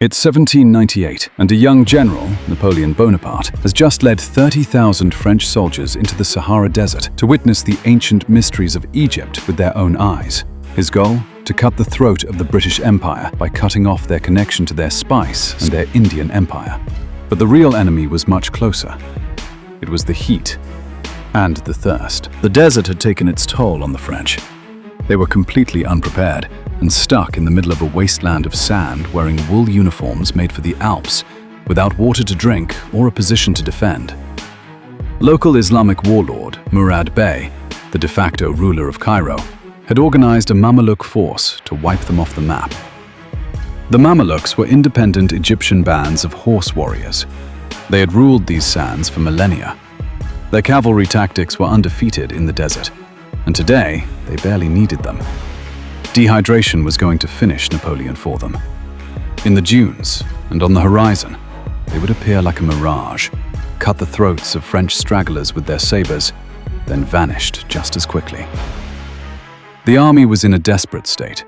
It's 1798, and a young general, Napoleon Bonaparte, has just led 30,000 French soldiers into the Sahara Desert to witness the ancient mysteries of Egypt with their own eyes. His goal? To cut the throat of the British Empire by cutting off their connection to their spice and their Indian Empire. But the real enemy was much closer. It was the heat and the thirst. The desert had taken its toll on the French. They were completely unprepared and stuck in the middle of a wasteland of sand, wearing wool uniforms made for the Alps, without water to drink or a position to defend. Local Islamic warlord Murad Bey, the de facto ruler of Cairo, had organized a Mamluk force to wipe them off the map. The Mamluks were independent Egyptian bands of horse warriors. They had ruled these sands for millennia. Their cavalry tactics were undefeated in the desert, and today they barely needed them. Dehydration was going to finish Napoleon for them. In the dunes and on the horizon, they would appear like a mirage, cut the throats of French stragglers with their sabers, then vanished just as quickly. The army was in a desperate state,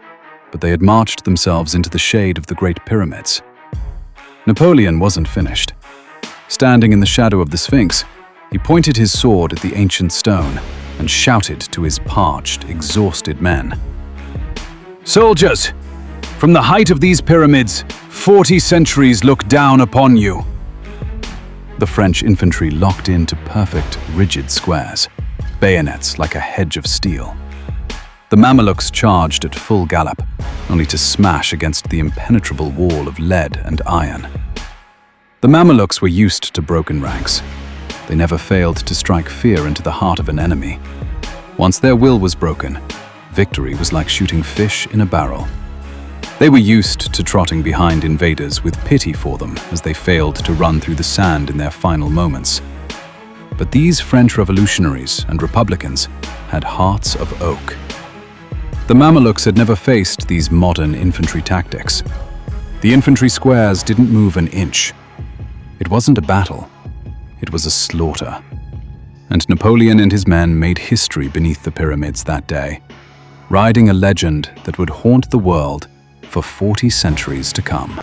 but they had marched themselves into the shade of the Great Pyramids. Napoleon wasn't finished. Standing in the shadow of the Sphinx, he pointed his sword at the ancient stone and shouted to his parched, exhausted men. "Soldiers, from the height of these pyramids, 40 centuries look down upon you." The French infantry locked into perfect, rigid squares, bayonets like a hedge of steel. The Mamluks charged at full gallop, only to smash against the impenetrable wall of lead and iron. The Mamluks were used to broken ranks. They never failed to strike fear into the heart of an enemy. Once their will was broken, victory was like shooting fish in a barrel. They were used to trotting behind invaders with pity for them as they failed to run through the sand in their final moments. But these French revolutionaries and republicans had hearts of oak. The Mamluks had never faced these modern infantry tactics. The infantry squares didn't move an inch. It wasn't a battle. It was a slaughter. And Napoleon and his men made history beneath the pyramids that day, riding a legend that would haunt the world for 40 centuries to come.